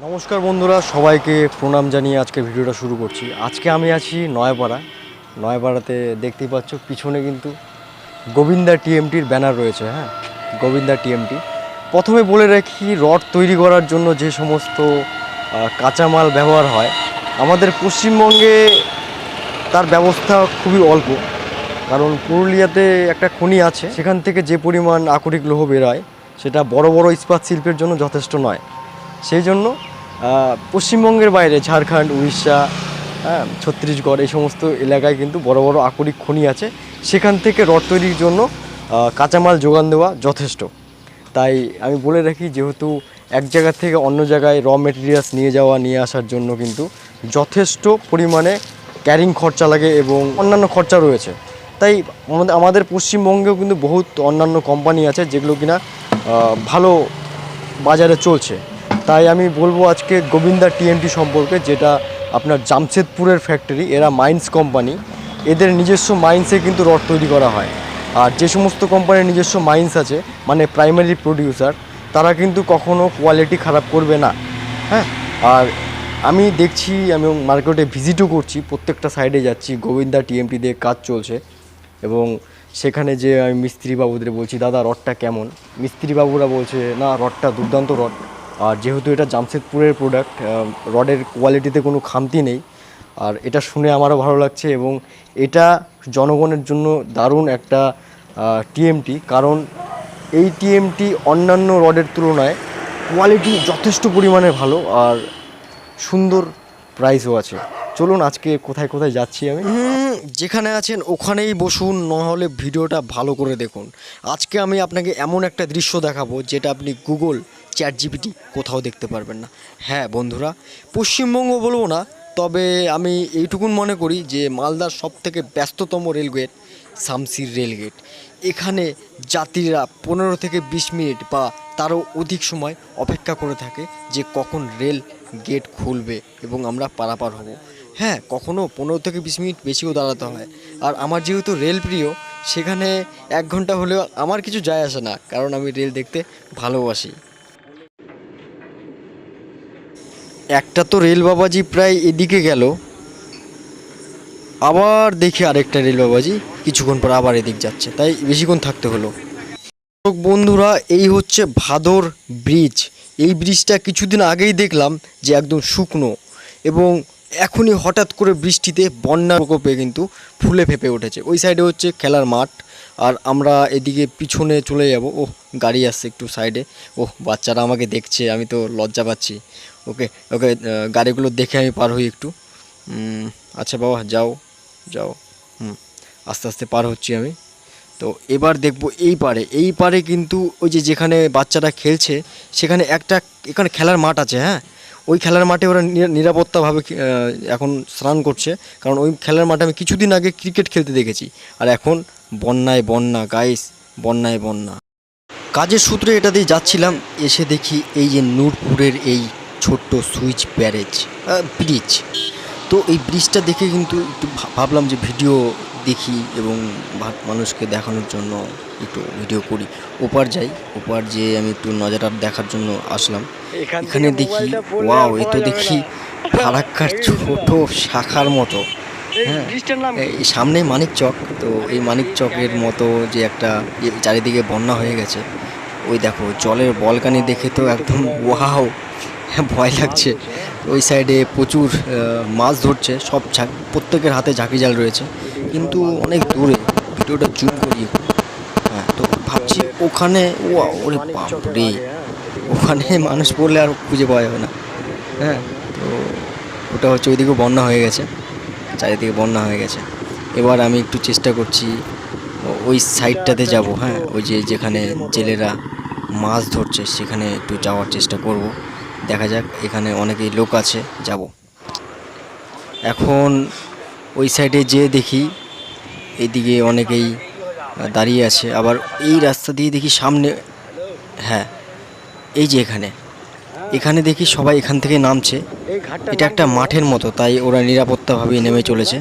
নমস্কার বন্ধুরা, সবাইকে প্রণাম জানিয়ে আজকে ভিডিওটা শুরু করছি। আজকে আমি আছি নয়াপাড়াতে দেখতেই পাচ্ছ পিছনে কিন্তু গোবিন্দা টিএমটির ব্যানার রয়েছে। হ্যাঁ, গোবিন্দা টিএমটি। প্রথমে বলে রাখি, রড তৈরি করার জন্য যে সমস্ত কাঁচামাল ব্যবহার হয় আমাদের পশ্চিমবঙ্গে তার ব্যবস্থা খুবই অল্প। কারণ পুরুলিয়াতে একটা খনি আছে, সেখান থেকে যে পরিমাণ আকরিক লৌহ বেরোয় সেটা বড় বড় ইস্পাত শিল্পের জন্য যথেষ্ট নয়। সেই জন্য পশ্চিমবঙ্গের বাইরে ঝাড়খণ্ড, উড়িষ্যা, ছত্তিশগড় এই সমস্ত এলাকায় কিন্তু বড় বড় আকরিক খনি আছে, সেখান থেকে রড তৈরির জন্য কাঁচামাল যোগান দেওয়া যথেষ্ট। তাই আমি বলে রাখি, যেহেতু এক জায়গা থেকে অন্য জায়গায় র মেটেরিয়ালস নিয়ে আসার জন্য কিন্তু যথেষ্ট পরিমাণে ক্যারিং খরচা লাগে এবং অন্যান্য খরচা রয়েছে। তাই আমাদের পশ্চিমবঙ্গেও কিন্তু বহুত অন্যান্য কোম্পানি আছে যেগুলো কিনা ভালো বাজারে চলছে। তাই আমি বলবো আজকে গোবিন্দা টিএমটি সম্পর্কে, যেটা আপনার জামশেদপুরের ফ্যাক্টরি। এরা মাইন্স কোম্পানি, এদের নিজস্ব মাইন্সে কিন্তু রড তৈরি করা হয়। আর যে সমস্ত কোম্পানির নিজস্ব মাইন্স আছে, মানে প্রাইমারি প্রডিউসার, তারা কিন্তু কখনো কোয়ালিটি খারাপ করবে না। হ্যাঁ, আর আমি দেখছি, আমি মার্কেটে ভিজিটও করছি, প্রত্যেকটা সাইডে যাচ্ছি, গোবিন্দা টিএমটি দিয়ে কাজ চলছে। এবং সেখানে যে আমি মিস্ত্রি বাবুদের বলছি, দাদা রডটা কেমন, মিস্ত্রি বাবুরা বলছে না রডটা দুর্দান্ত রড। আর যেহেতু এটা জামশেদপুরের প্রোডাক্ট, রডের কোয়ালিটিতে কোনো খামতি নেই। আর এটা শুনে আমারও ভালো লাগছে এবং এটা জনগণের জন্য দারুণ একটা টিএমটি। কারণ এই টিএমটি অন্যান্য রডের তুলনায় কোয়ালিটি যথেষ্ট পরিমাণে ভালো আর সুন্দর প্রাইসও আছে। চলুন আজকে কোথায় কোথায় যাচ্ছি আমি। যেখানে আছেন ওখানেই বসুন, নাহলে ভিডিওটা ভালো করে দেখুন। আজকে আমি আপনাকে এমন একটা দৃশ্য দেখাবো যেটা আপনি গুগল, ChatGPT কোথাও দেখতে পারবেন না। হ্যাঁ বন্ধুরা, পশ্চিমবঙ্গ বলবো না, তবে আমি এইটুকুন মনে করি যে মালদার সবথেকে ব্যস্ততম রেলগেট শামসির রেলগেট। এখানে যাত্রীরা 15 থেকে 20 মিনিট বা তারও অধিক সময় অপেক্ষা করে থাকে যে কখন রেল গেট খুলবে এবং আমরা পারাপার হব। হ্যাঁ, কখনও 15 থেকে 20 মিনিট বেশিও দাঁড়াতে হয়। আর আমার যেহেতু রেল প্রিয়, সেখানে 1 ঘন্টা হলেও আমার কিছু যায় আসে না, কারণ আমি রেল দেখতে ভালোবাসি। একটা তো রেল বাবাজি প্রায় এদিকে গেল, আবার দেখি আরেকটা রেল বাবাজি কিছুক্ষণ পর আবার এদিক যাচ্ছে, তাই বেশিক্ষণ থাকতে হলো। বন্ধুরা, এই হচ্ছে ভাদর ব্রিজ। এই ব্রিজটা কিছুদিন আগেই দেখলাম যে একদম শুকনো, এবং এখনই হঠাৎ করে বৃষ্টিতে বন্যার প্রকোপে কিন্তু ফুলে ফেপে উঠেছে। ওই সাইডে হচ্ছে খেলার মাঠ, আর আমরা এদিকে পিছনে চলে যাব। ওহ, গাড়ি আসছে একটু সাইডে। ওহ, বাচ্চারা আমাকে দেখছে, আমি তো লজ্জা পাচ্ছি। ওকে ওকে, গাড়িগুলো দেখে আমি পার হই একটু। আচ্ছা বাবা, যাও যাও। আস্তে আস্তে পার হচ্ছি আমি। তো এবার দেখব এই পারে কিন্তু ওই যেখানে বাচ্চারা খেলছে, সেখানে এখানে খেলার মাঠ আছে। হ্যাঁ, ওই খেলার মাঠে ওরা নিরাপত্তাভাবে এখন স্নান করছে, কারণ ওই খেলার মাঠে আমি কিছুদিন আগে ক্রিকেট খেলতে দেখেছি। আর এখন বন্যায় বন্যা গাইস, বন্যায় বন্যা। কাজের সূত্রে এটা দিয়ে যাচ্ছিলাম, এসে দেখি এই যে নূরপুরের এই ছোট্ট সুইচ ব্রিজ। তো এই ব্রিজটা দেখে কিন্তু একটু ভাবলাম যে ভিডিও দেখি এবং মানুষকে দেখানোর জন্য একটু ভিডিও করি। ওপার যাই, ওপার যেয়ে আমি একটু নজারা দেখার জন্য আসলাম। এখানে দেখি ওয়াও, এ তো দেখি ফারাক্কার ছোট শাখার মতো। হ্যাঁ, এই সামনেই মানিক চক, তো এই মানিক চকের মতো যে একটা চারিদিকে বন্যা হয়ে গেছে। ওই দেখো জলের বলকানি দেখে তো একদম ওয়াও, ভয় লাগছে। ওই সাইডে প্রচুর মাছ ধরছে, প্রত্যেকের হাতে ঝাঁকি জাল রয়েছে, কিন্তু অনেক দূরে। ভিডিওটা জুম করি। হ্যাঁ, তো ভাবছি ওখানে ওরে বাপরে, ওখানে মানুষ পড়লে আর খুঁজে পাওয়া যাবে না। হ্যাঁ, তো ওটা হচ্ছে ওইদিকেও বন্যা হয়ে গেছে, চারিদিকে বন্যা হয়ে গেছে। এবার আমি একটু চেষ্টা করছি ওই সাইডটাতে যাব। হ্যাঁ, ওই যেখানে জেলেরা মাছ ধরছে সেখানে একটু যাওয়ার চেষ্টা করব। দেখা যাক, এখানে অনেকেই লোক আছে, যাব। এখন ওই সাইডে যেয়ে দেখি এইদিকে অনেকেই দাঁড়িয়ে আছে, আবার এই রাস্তা দিয়ে দেখি সামনে। হ্যাঁ, এই যে এখানে দেখি সবাই এখান থেকে নামছে। এটা একটা মাঠের মতো, তাই ওরা নিরাপত্তাভাবে নেমে চলেছে।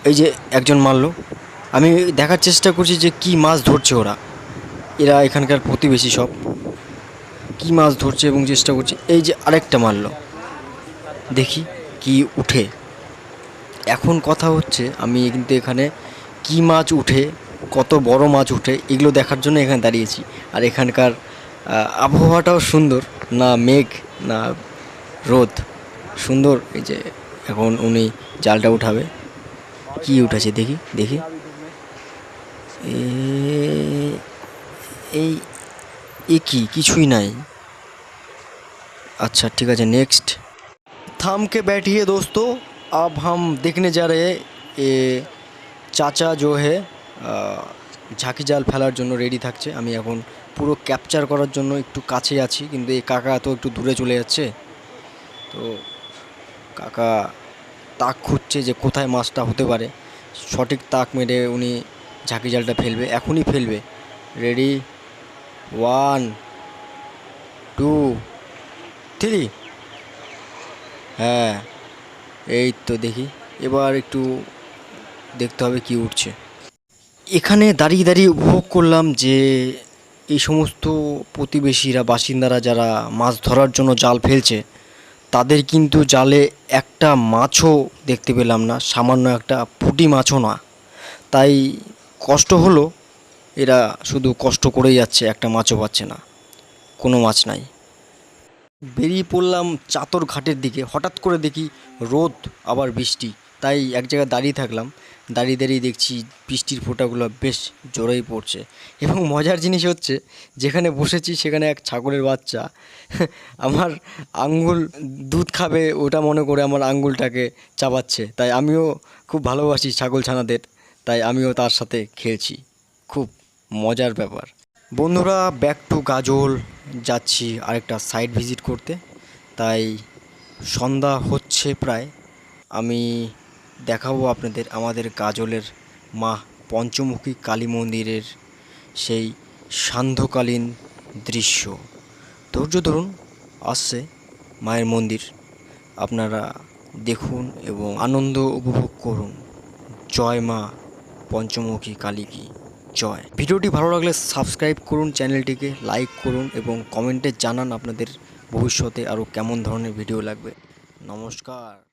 এই যে একজন মারলো, আমি দেখার চেষ্টা করছি যে কি মাছ ধরছে ওরা। এরা এখানকার প্রতিবেশী সব, কি কি মাছ ধরছে এবং চেষ্টা করছে। এই যে আরেকটা মারলো, দেখি কি উঠে। এখন কথা হচ্ছে আমি কিন্তু এখানে কি মাছ উঠে, কত বড় মাছ উঠে এগুলো দেখার জন্য এখানে দাঁড়িয়েছি। আর এখানকার আবহাওয়াটাও সুন্দর, না মেঘ না রোদ, সুন্দর। এই যে এখন উনি জালটা উঠাবে, কি উঠেছে দেখি দেখি। এই এ কি, কিছুই নাই। अच्छा ठीक है नेक्स्ट। थाम के बैठिए दोस्तों, अब हम देखने जा रहे हैं ये চাচা जो है ঝাঁকি জাল ফেলার জন্য রেডি থাকছে। আমি এখন পুরো ক্যাপচার করার জন্য একটু কাছে আছি, কিন্তু এই কাকা তো একটু দূরে চলে যাচ্ছে। তো কাকা তাক খুঁজছে যে কোথায় মাছটা হতে পারে। সঠিক তাক মেরে উনি ঝাঁকি জালটা ফেলবে, এখনই ফেলবে। রেডি, 1 2 3। হ্যাঁ এই তো দেখি, এবার একটু দেখতে হবে কি উঠছে। এখানে দাঁড়িয়ে দাঁড়িয়ে উপভোগ করলাম যে এই সমস্ত প্রতিবেশীরা, বাসিন্দারা যারা মাছ ধরার জন্য জাল ফেলছে, তাদের কিন্তু জালে একটা মাছও দেখতে পেলাম না, সামান্য একটা পুঁটি মাছও না। তাই কষ্ট হলো, এরা শুধু কষ্ট করেই যাচ্ছে, একটা মাছও পাচ্ছে না, কোনো মাছ নাই। বেরিয়ে পড়লাম চাতর ঘাটের দিকে। হঠাৎ করে দেখি রোদ আবার বৃষ্টি, তাই এক জায়গায় দাঁড়িয়ে থাকলাম। দাঁড়িয়ে দাঁড়িয়ে দেখছি বৃষ্টির ফোঁটাগুলো বেশ জোরেই পড়ছে। এবং মজার জিনিস হচ্ছে, যেখানে বসেছি সেখানে এক ছাগলের বাচ্চা আমার আঙ্গুল দুধ খাবে ওটা মনে করে আমার আঙ্গুলটাকে চাবাচ্ছে। তাই আমিও খুব ভালোবাসি ছাগল ছানাদের, তাই আমিও তার সাথে খেলছি। খুব মজার ব্যাপার। বন্ধুরা, ব্যাক টু গাজল যাচ্ছি আরেকটা সাইট ভিজিট করতে। তাই সন্ধ্যা হচ্ছে প্রায়, আমি দেখাবো আপনাদের আমাদের গাজলের মা পঞ্চমুখী কালী মন্দিরের সেই সান্ধ্যকালীন দৃশ্য। ধৈর্য ধরুন, আসছে মায়ের মন্দির, আপনারা দেখুন এবং আনন্দ উপভোগ করুন। জয় মা পঞ্চমুখী কালী কি জয়। ভিডিওটি ভালো লাগলে সাবস্ক্রাইব করুন, চ্যানেলটিকে লাইক করুন এবং কমেন্টে জানান আপনাদের ভবিষ্যতে আরও কেমন ধরনের ভিডিও লাগবে। নমস্কার।